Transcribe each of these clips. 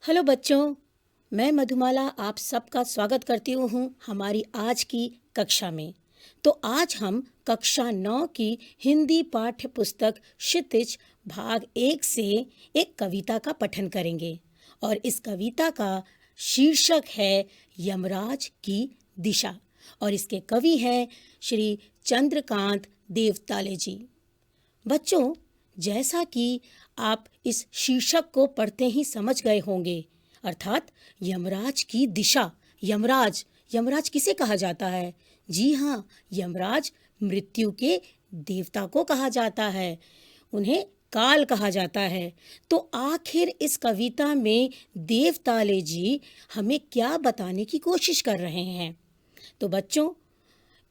Hello बच्चों, मैं मधुमाला आप सबका स्वागत करती हूँ हमारी आज की कक्षा में। तो आज हम कक्षा 9 की हिंदी पाठ्य पुस्तक क्षितिज भाग 1 से एक कविता का पठन करेंगे और इस कविता का शीर्षक है यमराज की दिशा और इसके कवि हैं श्री चंद्रकांत देवताले जी। बच्चों, जैसा कि आप इस शीर्षक को पढ़ते ही समझ गए होंगे, अर्थात यमराज की दिशा। यमराज यमराज किसे कहा जाता है? जी हाँ, यमराज मृत्यु के देवता को कहा जाता है। उन्हें काल कहा जाता है। तो आखिर इस कविता में देवताले जी हमें क्या बताने की कोशिश कर रहे हैं? तो बच्चों,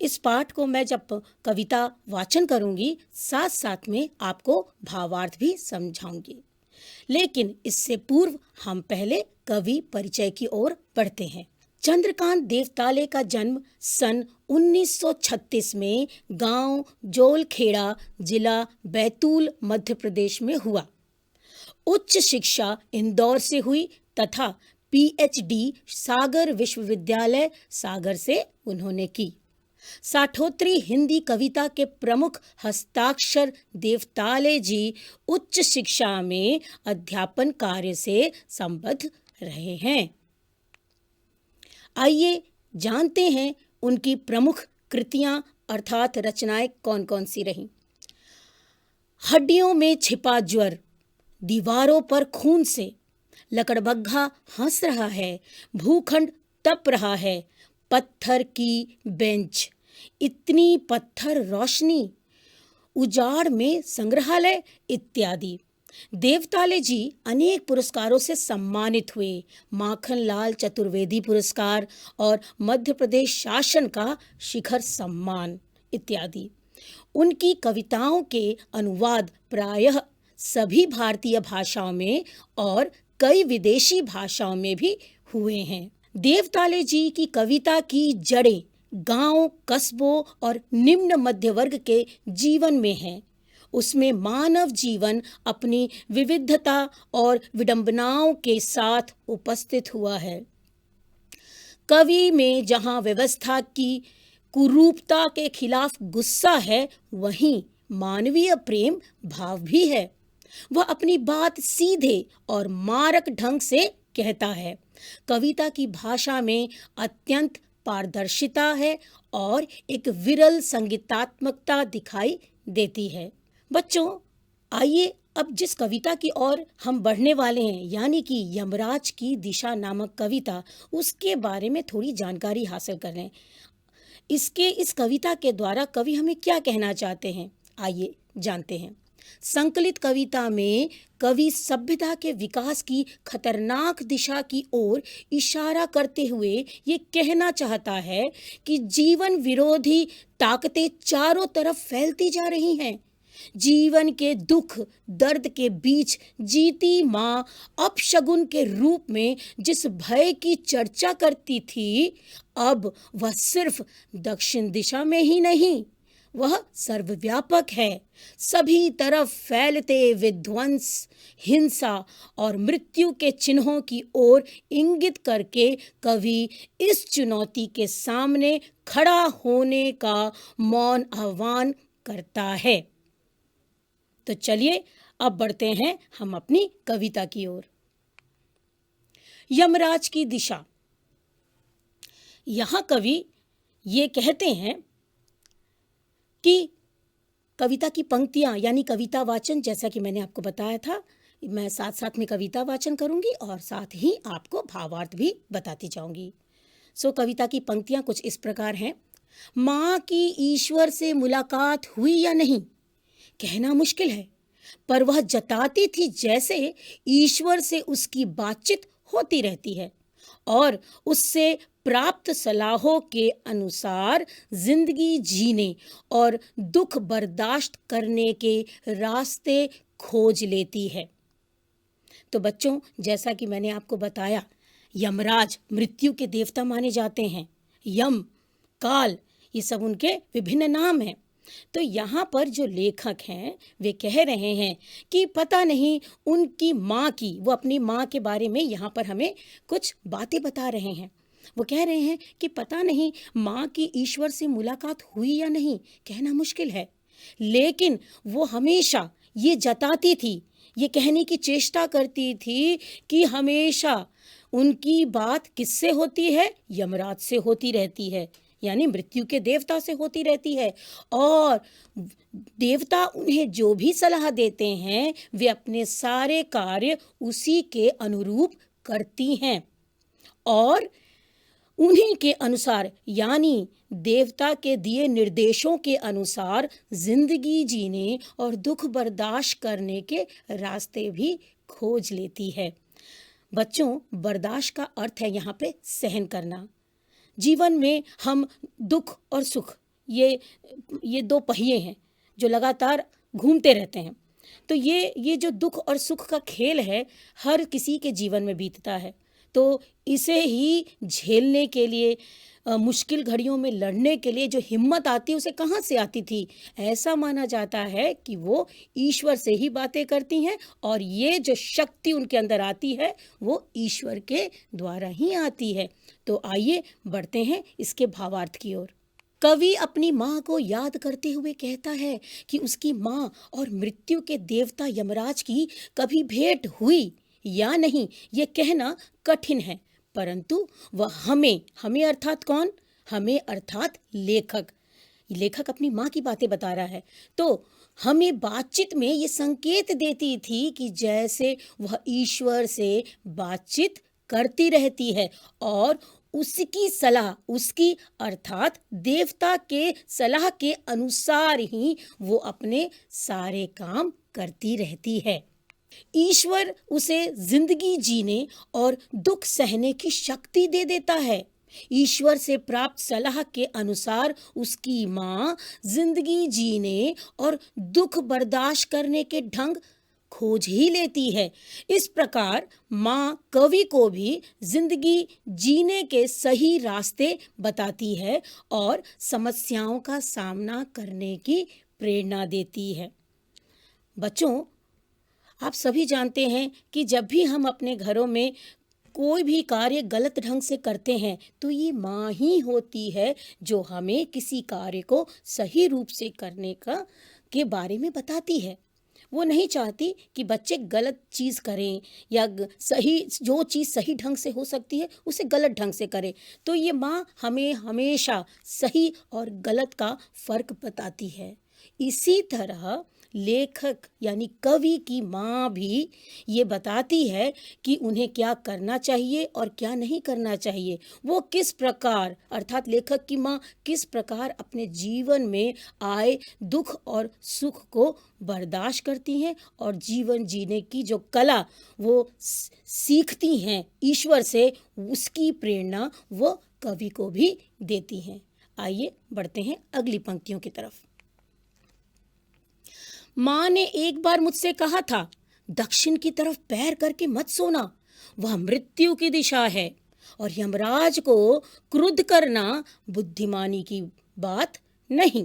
इस पाठ को मैं जब कविता वाचन करूंगी, साथ साथ में आपको भावार्थ भी समझाऊंगी। लेकिन इससे पूर्व हम पहले कवि परिचय की ओर बढ़ते हैं। चंद्रकांत देवताले का जन्म सन 1936 में गांव जोलखेड़ा, जिला बैतूल, मध्य प्रदेश में हुआ। उच्च शिक्षा इंदौर से हुई तथा पीएचडी सागर विश्वविद्यालय सागर से उन्होंने की। साठोत्तरी हिंदी कविता के प्रमुख हस्ताक्षर देवताले जी उच्च शिक्षा में अध्यापन कार्य से संबद्ध रहे हैं। आइए जानते हैं उनकी प्रमुख कृतियां अर्थात रचनाएं कौन कौन सी रहीं। हड्डियों में छिपा ज्वर, दीवारों पर खून से, लकड़बग्घा हंस रहा है, भूखंड तप रहा है, पत्थर की बेंच, इतनी पत्थर रोशनी, उजाड़ में संग्रहालय इत्यादि। देवताले जी अनेक पुरस्कारों से सम्मानित हुए। माखनलाल चतुर्वेदी पुरस्कार और मध्य प्रदेश शासन का शिखर सम्मान इत्यादि। उनकी कविताओं के अनुवाद प्रायः सभी भारतीय भाषाओं में और कई विदेशी भाषाओं में भी हुए हैं। देवताले जी की कविता की जड़ें गांव, कस्बों और निम्न मध्य वर्ग के जीवन में हैं। उसमें मानव जीवन अपनी विविधता और विडंबनाओं के साथ उपस्थित हुआ है। कवि में जहां व्यवस्था की कुरूपता के खिलाफ गुस्सा है, वहीं मानवीय प्रेम भाव भी है। वह अपनी बात सीधे और मारक ढंग से कहता है। कविता की भाषा में अत्यंत पारदर्शिता है और एक विरल संगीतात्मकता दिखाई देती है। बच्चों, आइए अब जिस कविता की ओर हम बढ़ने वाले हैं, यानी कि यमराज की दिशा नामक कविता, उसके बारे में थोड़ी जानकारी हासिल कर लें। इस कविता के द्वारा कवि हमें क्या कहना चाहते हैं, आइए जानते हैं। संकलित कविता में कवि सभ्यता के विकास की खतरनाक दिशा की ओर इशारा करते हुए ये कहना चाहता है कि जीवन विरोधी ताकतें चारों तरफ फैलती जा रही हैं। जीवन के दुख दर्द के बीच जीती माँ अपशगुन के रूप में जिस भय की चर्चा करती थी, अब वह सिर्फ दक्षिण दिशा में ही नहीं, वह सर्वव्यापक है। सभी तरफ फैलते विध्वंस, हिंसा और मृत्यु के चिन्हों की ओर इंगित करके कवि इस चुनौती के सामने खड़ा होने का मौन आह्वान करता है। तो चलिए अब बढ़ते हैं हम अपनी कविता की ओर। यमराज की दिशा। यहाँ कवि ये कहते हैं कि कविता की पंक्तियां यानी कविता वाचन, जैसा कि मैंने आपको बताया था, मैं साथ साथ में कविता वाचन करूंगी और साथ ही आपको भावार्थ भी बताती जाऊंगी। कविता की पंक्तियां कुछ इस प्रकार हैं। माँ की ईश्वर से मुलाकात हुई या नहीं, कहना मुश्किल है, पर वह जताती थी जैसे ईश्वर से उसकी बातचीत होती रहती है और उससे प्राप्त सलाहों के अनुसार जिंदगी जीने और दुख बर्दाश्त करने के रास्ते खोज लेती है। तो बच्चों, जैसा कि मैंने आपको बताया, यमराज मृत्यु के देवता माने जाते हैं। यम, काल, ये सब उनके विभिन्न नाम हैं। तो यहाँ पर जो लेखक हैं वे कह रहे हैं कि पता नहीं उनकी माँ की, वो अपनी माँ के बारे में यहाँ पर हमें कुछ बातें बता रहे हैं। वो कह रहे हैं कि पता नहीं माँ की ईश्वर से मुलाकात हुई या नहीं, कहना मुश्किल है, लेकिन वो हमेशा ये जताती थी, ये कहने की चेष्टा करती थी कि हमेशा उनकी बात किससे होती है? यमराज से होती रहती है, यानी मृत्यु के देवता से होती रहती है। और देवता उन्हें जो भी सलाह देते हैं वे अपने सारे कार्य उसी के अनुरूप करती हैं और उन्हीं के अनुसार, यानी देवता के दिए निर्देशों के अनुसार जिंदगी जीने और दुख बर्दाश्त करने के रास्ते भी खोज लेती है। बच्चों, बर्दाश्त का अर्थ है यहाँ पे सहन करना। जीवन में हम दुख और सुख, ये दो पहिए हैं जो लगातार घूमते रहते हैं। तो ये जो दुख और सुख का खेल है, हर किसी के जीवन में बीतता है। तो इसे ही झेलने के लिए, मुश्किल घड़ियों में लड़ने के लिए जो हिम्मत आती है, उसे कहाँ से आती थी? ऐसा माना जाता है कि वो ईश्वर से ही बातें करती हैं और ये जो शक्ति उनके अंदर आती है वो ईश्वर के द्वारा ही आती है। तो आइए बढ़ते हैं इसके भावार्थ की ओर। कवि अपनी माँ को याद करते हुए कहता है कि उसकी माँ और मृत्यु के देवता यमराज की कभी भेंट हुई या नहीं, ये कहना कठिन है, परंतु वह हमें अर्थात कौन? हमें अर्थात लेखक अपनी माँ की बातें बता रहा है। तो हमें बातचीत में ये संकेत देती थी कि जैसे वह ईश्वर से बातचीत करती रहती है और उसकी सलाह, उसकी अर्थात देवता के सलाह के अनुसार ही वो अपने सारे काम करती रहती है। ईश्वर उसे जिंदगी जीने और दुख सहने की शक्ति दे देता है। ईश्वर से प्राप्त सलाह के अनुसार उसकी माँ जिंदगी जीने और दुख बर्दाश्त करने के ढंग खोज ही लेती है। इस प्रकार माँ कवि को भी जिंदगी जीने के सही रास्ते बताती है और समस्याओं का सामना करने की प्रेरणा देती है। बच्चों, आप सभी जानते हैं कि जब भी हम अपने घरों में कोई भी कार्य गलत ढंग से करते हैं तो ये माँ ही होती है जो हमें किसी कार्य को सही रूप से करने के बारे में बताती है। वो नहीं चाहती कि बच्चे गलत चीज़ करें या जो चीज़ सही ढंग से हो सकती है उसे गलत ढंग से करें। तो ये माँ हमें हमेशा सही और गलत का फ़र्क बताती है। इसी तरह लेखक यानी कवि की माँ भी ये बताती है कि उन्हें क्या करना चाहिए और क्या नहीं करना चाहिए। वो किस प्रकार, अर्थात लेखक की माँ किस प्रकार अपने जीवन में आए दुख और सुख को बर्दाश्त करती हैं और जीवन जीने की जो कला वो सीखती हैं ईश्वर से, उसकी प्रेरणा वो कवि को भी देती हैं। आइए बढ़ते हैं अगली पंक्तियों की तरफ। माँ ने एक बार मुझसे कहा था, दक्षिण की तरफ पैर करके मत सोना, वह मृत्यु की दिशा है और यमराज को क्रुद्ध करना बुद्धिमानी की बात नहीं।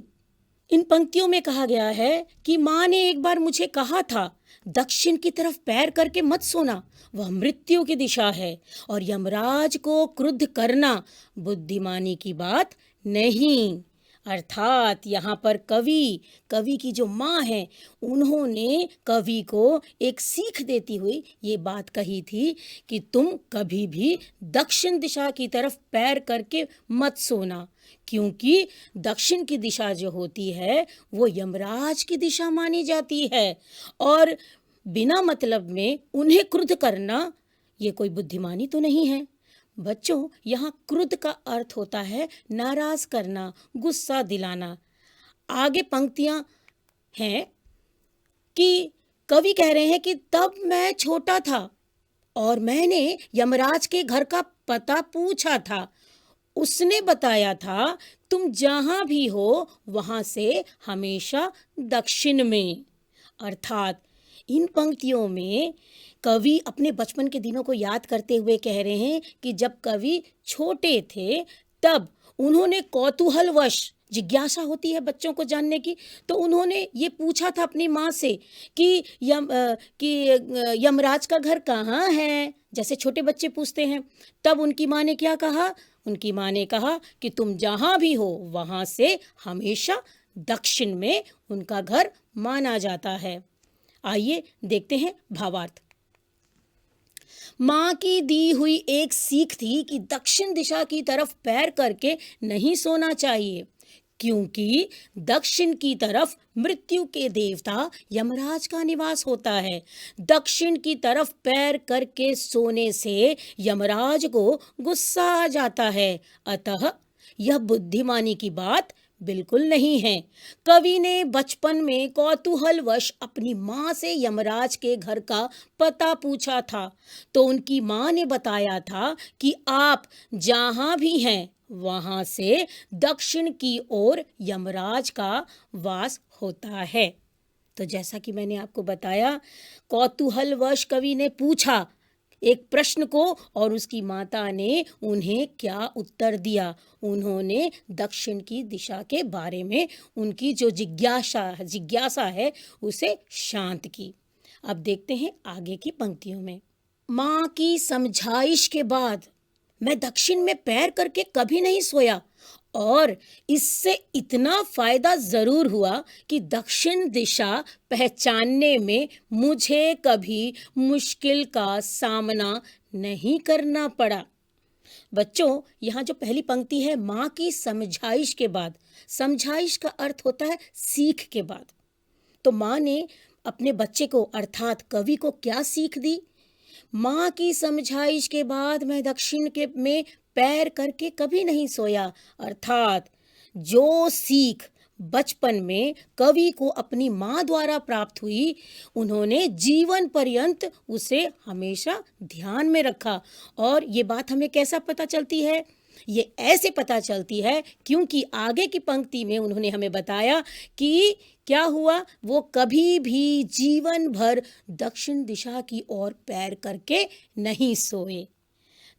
इन पंक्तियों में कहा गया है कि माँ ने एक बार मुझे कहा था, दक्षिण की तरफ पैर करके मत सोना, वह मृत्यु की दिशा है और यमराज को क्रुद्ध करना बुद्धिमानी की बात नहीं। अर्थात यहाँ पर कवि की जो माँ है, उन्होंने कवि को एक सीख देती हुई ये बात कही थी कि तुम कभी भी दक्षिण दिशा की तरफ पैर करके मत सोना, क्योंकि दक्षिण की दिशा जो होती है वो यमराज की दिशा मानी जाती है और बिना मतलब में उन्हें क्रुद्ध करना ये कोई बुद्धिमानी तो नहीं है। बच्चों, यहाँ क्रुद्ध का अर्थ होता है नाराज करना, गुस्सा दिलाना। आगे पंक्तियां हैं कि कवि कह रहे हैं कि तब मैं छोटा था और मैंने यमराज के घर का पता पूछा था। उसने बताया था तुम जहां भी हो वहां से हमेशा दक्षिण में। अर्थात इन पंक्तियों में कवि अपने बचपन के दिनों को याद करते हुए कह रहे हैं कि जब कवि छोटे थे तब उन्होंने कौतूहलवश जिज्ञासा होती है बच्चों को जानने की। तो उन्होंने ये पूछा था अपनी माँ से कि यमराज का घर कहाँ है, जैसे छोटे बच्चे पूछते हैं। तब उनकी माँ ने क्या कहा? उनकी माँ ने कहा कि तुम जहाँ भी हो वहाँ से हमेशा दक्षिण में उनका घर माना जाता है। आइए देखते हैं भावार्थ। माँ की दी हुई एक सीख थी कि दक्षिण दिशा की तरफ पैर करके नहीं सोना चाहिए, क्योंकि दक्षिण की तरफ मृत्यु के देवता यमराज का निवास होता है। दक्षिण की तरफ पैर करके सोने से यमराज को गुस्सा आ जाता है। अतः यह बुद्धिमानी की बात बिल्कुल नहीं है। कवि ने बचपन में कौतूहलवश अपनी माँ से यमराज के घर का पता पूछा था, तो उनकी माँ ने बताया था कि आप जहाँ भी हैं वहाँ से दक्षिण की ओर यमराज का वास होता है। तो जैसा कि मैंने आपको बताया, कौतूहलवश कवि ने पूछा एक प्रश्न को और उसकी माता ने उन्हें क्या उत्तर दिया। उन्होंने दक्षिण की दिशा के बारे में उनकी जो जिज्ञासा है उसे शांत की। अब देखते हैं आगे की पंक्तियों में। माँ की समझाइश के बाद मैं दक्षिण में पैर करके कभी नहीं सोया, और इससे इतना फायदा जरूर हुआ कि दक्षिण दिशा पहचानने में मुझे कभी मुश्किल का सामना नहीं करना पड़ा। बच्चों, यहाँ जो पहली पंक्ति है, माँ की समझाइश के बाद, समझाइश का अर्थ होता है सीख के बाद। तो माँ ने अपने बच्चे को अर्थात कवि को क्या सीख दी? माँ की समझाइश के बाद मैं दक्षिण के में पैर करके कभी नहीं सोया, अर्थात जो सीख बचपन में कवि को अपनी माँ द्वारा प्राप्त हुई, उन्होंने जीवन पर्यंत उसे हमेशा ध्यान में रखा। और ये बात हमें कैसा पता चलती है? ये ऐसे पता चलती है क्योंकि आगे की पंक्ति में उन्होंने हमें बताया कि क्या हुआ, वो कभी भी जीवन भर दक्षिण दिशा की ओर पैर करके नहीं सोए।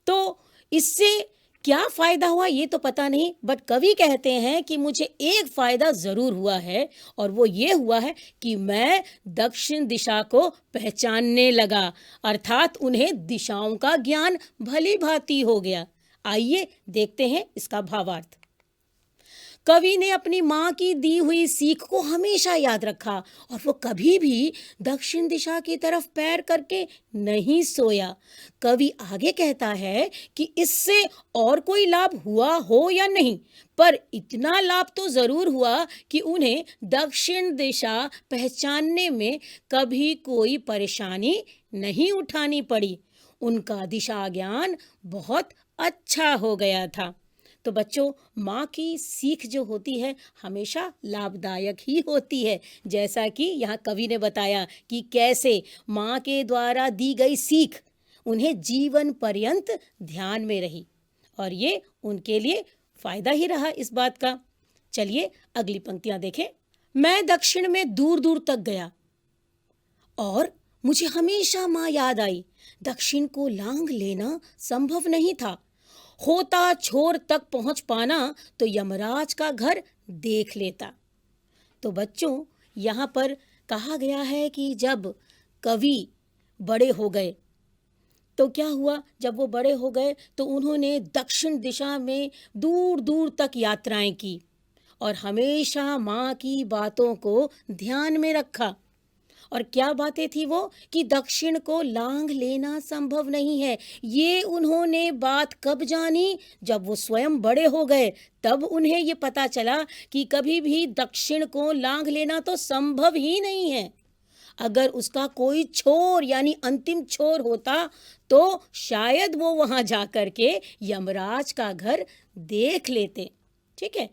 तो इससे क्या फायदा हुआ ये तो पता नहीं, बट कवि कहते हैं कि मुझे एक फायदा जरूर हुआ है, और वो ये हुआ है कि मैं दक्षिण दिशा को पहचानने लगा, अर्थात उन्हें दिशाओं का ज्ञान भली भांति हो गया। आइए देखते हैं इसका भावार्थ। कवि ने अपनी माँ की दी हुई सीख को हमेशा याद रखा और वो कभी भी दक्षिण दिशा की तरफ पैर करके नहीं सोया। कवि आगे कहता है कि इससे और कोई लाभ हुआ हो या नहीं, पर इतना लाभ तो जरूर हुआ कि उन्हें दक्षिण दिशा पहचानने में कभी कोई परेशानी नहीं उठानी पड़ी। उनका दिशा ज्ञान बहुत अच्छा हो गया था। तो बच्चों, माँ की सीख जो होती है हमेशा लाभदायक ही होती है, जैसा कि यहाँ कवि ने बताया कि कैसे माँ के द्वारा दी गई सीख उन्हें जीवन पर्यंत ध्यान में रही, और ये उनके लिए फायदा ही रहा इस बात का। चलिए अगली पंक्तियां देखें। मैं दक्षिण में दूर दूर तक गया और मुझे हमेशा माँ याद आई। दक्षिण को लांघ लेना संभव नहीं था। होता छोर तक पहुंच पाना तो यमराज का घर देख लेता। तो बच्चों, यहाँ पर कहा गया है कि जब कवि बड़े हो गए तो क्या हुआ, जब वो बड़े हो गए तो उन्होंने दक्षिण दिशा में दूर दूर तक यात्राएं की और हमेशा माँ की बातों को ध्यान में रखा। और क्या बातें थी वो, कि दक्षिण को लांघ लेना संभव नहीं है। ये उन्होंने बात कब जानी, जब वो स्वयं बड़े हो गए, तब उन्हें ये पता चला कि कभी भी दक्षिण को लांघ लेना तो संभव ही नहीं है। अगर उसका कोई छोर यानी अंतिम छोर होता तो शायद वो वहां जाकर के यमराज का घर देख लेते। ठीक है।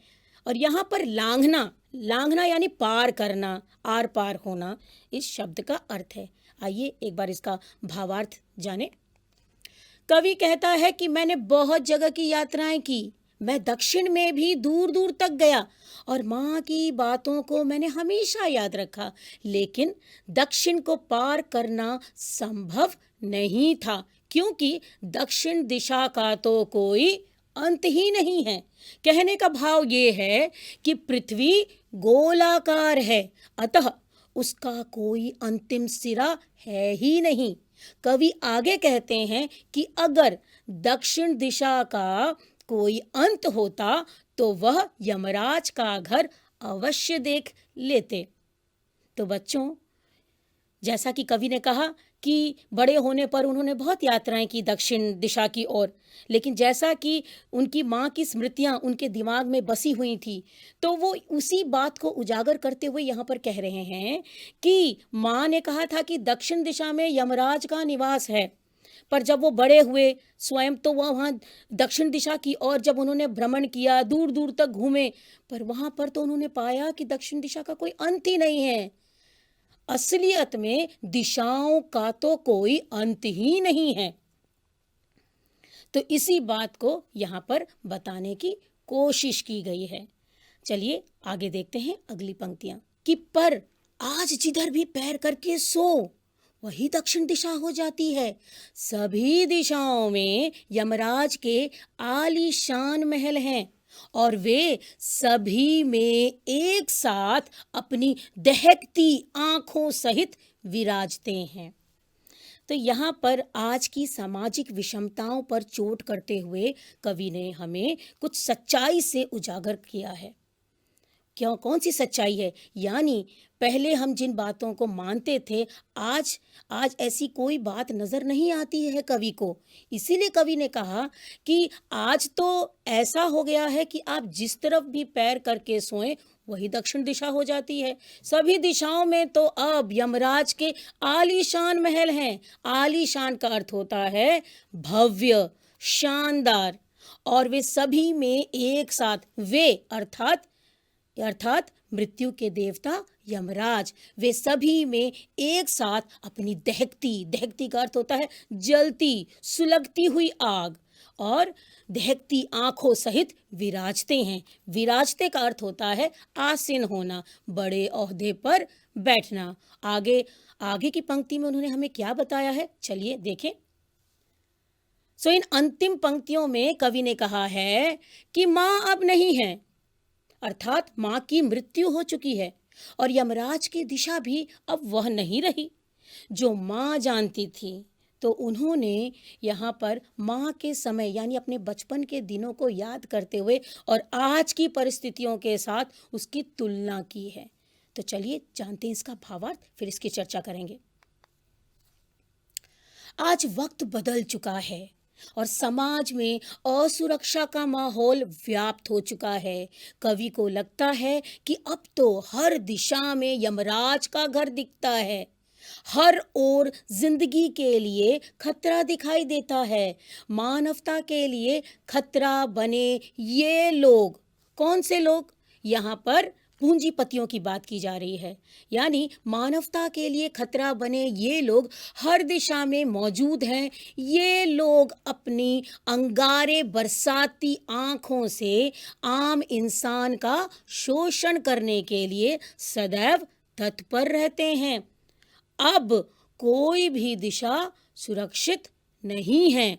और यहाँ पर लांघना यानी पार करना, आर पार होना, इस शब्द का अर्थ है। आइए एक बार इसका भावार्थ जाने। कवि कहता है कि मैंने बहुत जगह की यात्राएं की, मैं दक्षिण में भी दूर दूर तक गया और माँ की बातों को मैंने हमेशा याद रखा, लेकिन दक्षिण को पार करना संभव नहीं था, क्योंकि दक्षिण दिशा का तो कोई अंत ही नहीं है। कहने का भाव ये है कि पृथ्वी गोलाकार है, अतः उसका कोई अंतिम सिरा है ही नहीं। कवि आगे कहते हैं कि अगर दक्षिण दिशा का कोई अंत होता तो वह यमराज का घर अवश्य देख लेते। तो बच्चों, जैसा कि कवि ने कहा कि बड़े होने पर उन्होंने बहुत यात्राएं की दक्षिण दिशा की ओर, लेकिन जैसा कि उनकी माँ की स्मृतियां उनके दिमाग में बसी हुई थी, तो वो उसी बात को उजागर करते हुए यहाँ पर कह रहे हैं कि माँ ने कहा था कि दक्षिण दिशा में यमराज का निवास है, पर जब वो बड़े हुए स्वयं तो वह वहाँ दक्षिण दिशा की ओर जब उन्होंने भ्रमण किया, दूर दूर तक घूमे, पर वहाँ पर तो उन्होंने पाया कि दक्षिण दिशा का कोई अंत ही नहीं है। असलियत में दिशाओं का तो कोई अंत ही नहीं है। तो इसी बात को यहाँ पर बताने की कोशिश की गई है। चलिए आगे देखते हैं अगली पंक्तियां कि पर आज जिधर भी पैर करके सो वही दक्षिण दिशा हो जाती है। सभी दिशाओं में यमराज के आलीशान महल हैं और वे सभी में एक साथ अपनी दहकती आंखों सहित विराजते हैं। तो यहाँ पर आज की सामाजिक विषमताओं पर चोट करते हुए कवि ने हमें कुछ सच्चाई से उजागर किया है। क्यों, कौन सी सच्चाई है? यानी पहले हम जिन बातों को मानते थे, आज ऐसी कोई बात नजर नहीं आती है कवि को। इसीलिए कवि ने कहा कि आज तो ऐसा हो गया है कि आप जिस तरफ भी पैर करके सोएं वही दक्षिण दिशा हो जाती है। सभी दिशाओं में तो अब यमराज के आलीशान महल हैं। आलीशान का अर्थ होता है भव्य, शानदार, और वे सभी में एक साथ, वे अर्थात मृत्यु के देवता यमराज, वे सभी में एक साथ अपनी दहकती का अर्थ होता है जलती, सुलगती हुई आग, और दहकती आंखों सहित विराजते हैं। विराजते का अर्थ होता है आसीन होना, बड़े ओहदे पर बैठना। आगे की पंक्ति में उन्होंने हमें क्या बताया है, चलिए देखें। इन अंतिम पंक्तियों में कवि ने कहा है कि मां अब नहीं है, अर्थात मां की मृत्यु हो चुकी है, और यमराज की दिशा भी अब वह नहीं रही जो मां जानती थी। तो उन्होंने यहाँ पर मां के समय यानी अपने बचपन के दिनों को याद करते हुए और आज की परिस्थितियों के साथ उसकी तुलना की है। तो चलिए जानते हैं इसका भावार्थ, फिर इसकी चर्चा करेंगे। आज वक्त बदल चुका है और समाज में असुरक्षा का माहौल व्याप्त हो चुका है। कवि को लगता है कि अब तो हर दिशा में यमराज का घर दिखता है। हर ओर जिंदगी के लिए खतरा दिखाई देता है। मानवता के लिए खतरा बने ये लोग, कौन से लोग? यहाँ पर पूंजीपतियों की बात की जा रही है। यानी मानवता के लिए खतरा बने ये लोग हर दिशा में मौजूद हैं। ये लोग अपनी अंगारे बरसाती आंखों से आम इंसान का शोषण करने के लिए सदैव तत्पर रहते हैं। अब कोई भी दिशा सुरक्षित नहीं है।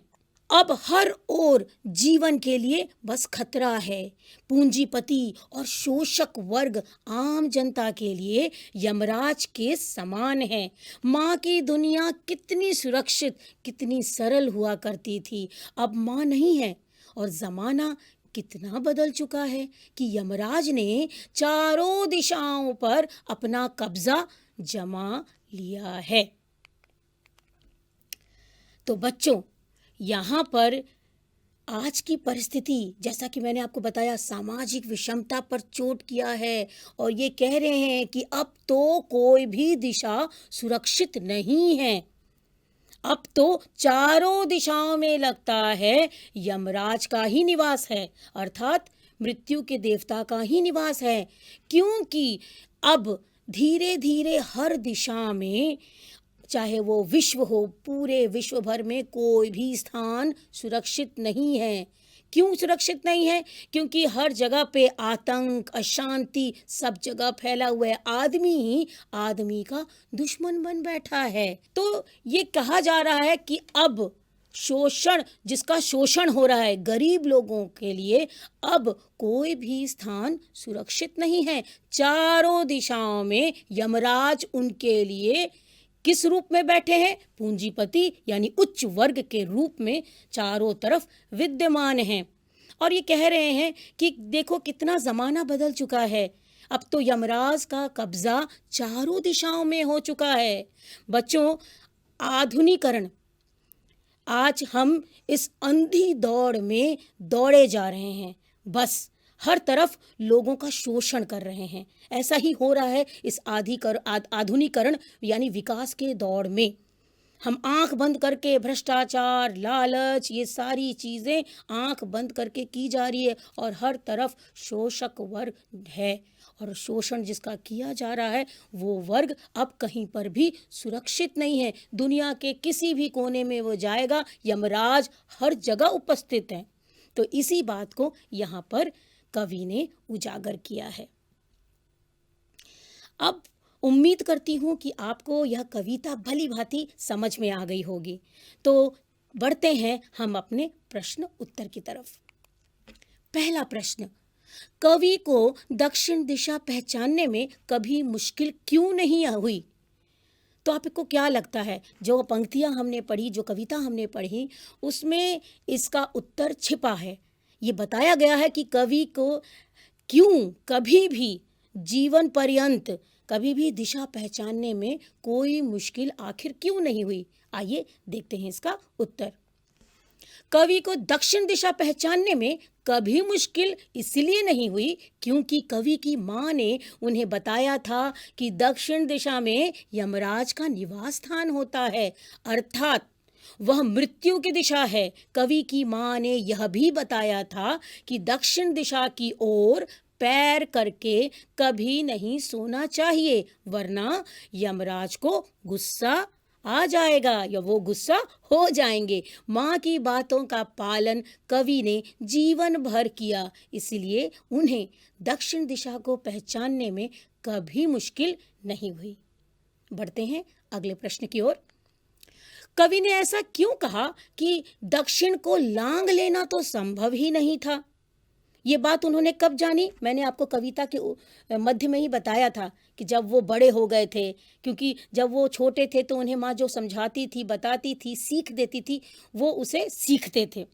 अब हर ओर जीवन के लिए बस खतरा है। पूंजीपति और शोषक वर्ग आम जनता के लिए यमराज के समान है। माँ की दुनिया कितनी सुरक्षित, कितनी सरल हुआ करती थी, अब माँ नहीं है। और जमाना कितना बदल चुका है कि यमराज ने चारों दिशाओं पर अपना कब्जा जमा लिया है। तो बच्चों, यहाँ पर आज की परिस्थिति, जैसा कि मैंने आपको बताया, सामाजिक विषमता पर चोट किया है और ये कह रहे हैं कि अब तो कोई भी दिशा सुरक्षित नहीं है। अब तो चारों दिशाओं में लगता है यमराज का ही निवास है, अर्थात मृत्यु के देवता का ही निवास है। क्योंकि अब धीरे धीरे हर दिशा में, चाहे वो विश्व हो, पूरे विश्व भर में कोई भी स्थान सुरक्षित नहीं है। क्यों सुरक्षित नहीं है? क्योंकि हर जगह पे आतंक, अशांति सब जगह फैला हुआ है। आदमी ही आदमी का दुश्मन बन बैठा है। तो ये कहा जा रहा है कि अब शोषण, जिसका शोषण हो रहा है, गरीब लोगों के लिए अब कोई भी स्थान सुरक्षित नहीं है। चारों दिशाओं में यमराज उनके लिए किस रूप में बैठे हैं? पूंजीपति यानी उच्च वर्ग के रूप में चारों तरफ विद्यमान हैं। और ये कह रहे हैं कि देखो कितना ज़माना बदल चुका है, अब तो यमराज का कब्जा चारों दिशाओं में हो चुका है। बच्चों, आधुनिकरण, आज हम इस अंधी दौड़ में दौड़े जा रहे हैं, बस हर तरफ लोगों का शोषण कर रहे हैं। ऐसा ही हो रहा है इस आधुनिकरण यानी विकास के दौड़ में। हम आंख बंद करके भ्रष्टाचार, लालच, ये सारी चीज़ें आंख बंद करके की जा रही है और हर तरफ शोषक वर्ग है और शोषण जिसका किया जा रहा है वो वर्ग अब कहीं पर भी सुरक्षित नहीं है। दुनिया के किसी भी कोने में वो जाएगा, यमराज हर जगह उपस्थित है। तो इसी बात को यहाँ पर कवि ने उजागर किया है। अब उम्मीद करती हूँ कि आपको यह कविता भली भांति समझ में आ गई होगी। तो बढ़ते हैं हम अपने प्रश्न उत्तर की तरफ। पहला प्रश्न, कवि को दक्षिण दिशा पहचानने में कभी मुश्किल क्यों नहीं हुई? तो आपको क्या लगता है, जो पंक्तियां हमने पढ़ी, जो कविता हमने पढ़ी, उसमें इसका उत्तर छिपा है। ये बताया गया है कि कवि को क्यों कभी भी जीवन पर्यंत कभी भी दिशा पहचानने में कोई मुश्किल आखिर क्यों नहीं हुई। आइए देखते हैं इसका उत्तर। कवि को दक्षिण दिशा पहचानने में कभी मुश्किल इसलिए नहीं हुई क्योंकि कवि की माँ ने उन्हें बताया था कि दक्षिण दिशा में यमराज का निवास स्थान होता है, अर्थात वह मृत्यु की दिशा है। कवि की माँ ने यह भी बताया था कि दक्षिण दिशा की ओर पैर करके कभी नहीं सोना चाहिए, वरना यमराज को गुस्सा आ जाएगा या वो गुस्सा हो जाएंगे। माँ की बातों का पालन कवि ने जीवन भर किया, इसलिए उन्हें दक्षिण दिशा को पहचानने में कभी मुश्किल नहीं हुई। बढ़ते हैं अगले प्रश्न की ओर। कवि ने ऐसा क्यों कहा कि दक्षिण को लांघ लेना तो संभव ही नहीं था? ये बात उन्होंने कब जानी? मैंने आपको कविता के मध्य में ही बताया था कि जब वो बड़े हो गए थे, क्योंकि जब वो छोटे थे तो उन्हें माँ जो समझाती थी, बताती थी, सीख देती थी, वो उसे सीखते थे।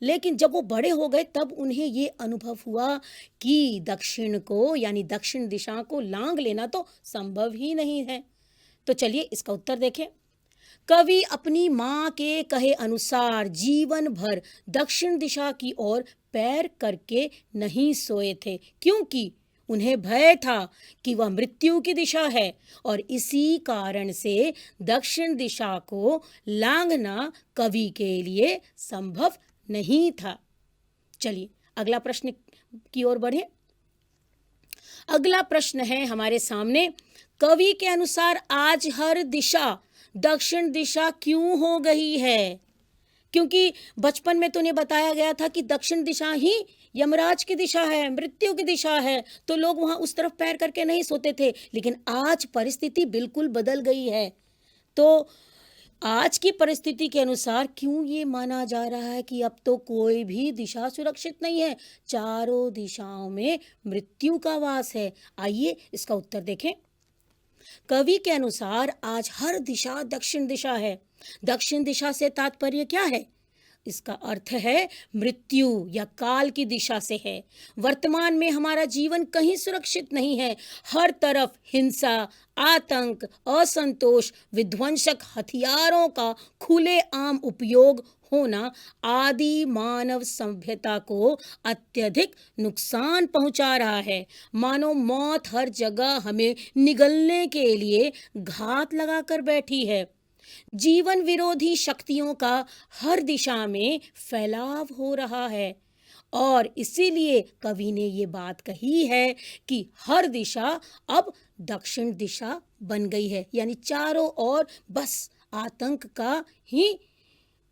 लेकिन जब वो बड़े हो गए तब उन्हें ये अनुभव हुआ कि दक्षिण को यानी दक्षिण दिशा को लांघ लेना तो संभव ही नहीं है। तो चलिए इसका उत्तर देखें। कवि अपनी माँ के कहे अनुसार जीवन भर दक्षिण दिशा की ओर पैर करके नहीं सोए थे, क्योंकि उन्हें भय था कि वह मृत्यु की दिशा है और इसी कारण से दक्षिण दिशा को लांघना कवि के लिए संभव नहीं था। चलिए अगला प्रश्न की ओर बढ़े। अगला प्रश्न है हमारे सामने, कवि के अनुसार आज हर दिशा दक्षिण दिशा क्यों हो गई है? क्योंकि बचपन में तो उन्हें बताया गया था कि दक्षिण दिशा ही यमराज की दिशा है, मृत्यु की दिशा है, तो लोग वहां उस तरफ पैर करके नहीं सोते थे। लेकिन आज परिस्थिति बिल्कुल बदल गई है। तो आज की परिस्थिति के अनुसार क्यों ये माना जा रहा है कि अब तो कोई भी दिशा सुरक्षित नहीं है, चारों दिशाओं में मृत्यु का वास है? आइए इसका उत्तर देखें। कवि के अनुसार आज हर दिशा दक्षिण दिशा है। दक्षिण दिशा से तात्पर्य क्या है? इसका अर्थ है मृत्यु या काल की दिशा से है। वर्तमान में हमारा जीवन कहीं सुरक्षित नहीं है। हर तरफ हिंसा, आतंक, असंतोष, विध्वंसक हथियारों का खुलेआम उपयोग होना आदि मानव सभ्यता को अत्यधिक नुकसान पहुंचा रहा है। मानो मौत हर जगह हमें निगलने के लिए घात लगाकर बैठी है। जीवन विरोधी शक्तियों का हर दिशा में फैलाव हो रहा है और इसीलिए कवि ने ये बात कही है कि हर दिशा अब दक्षिण दिशा बन गई है, यानी चारों ओर बस आतंक का ही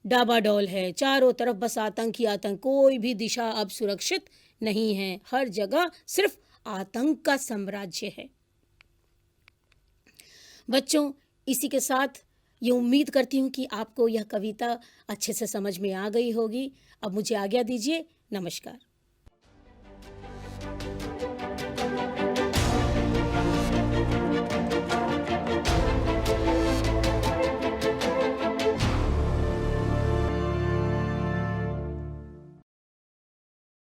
डाबाडोल है। चारों तरफ बस आतंक ही आतंक, कोई भी दिशा अब सुरक्षित नहीं है। हर जगह सिर्फ आतंक का साम्राज्य है। बच्चों, इसी के साथ ये उम्मीद करती हूँ कि आपको यह कविता अच्छे से समझ में आ गई होगी। अब मुझे आज्ञा दीजिए। नमस्कार।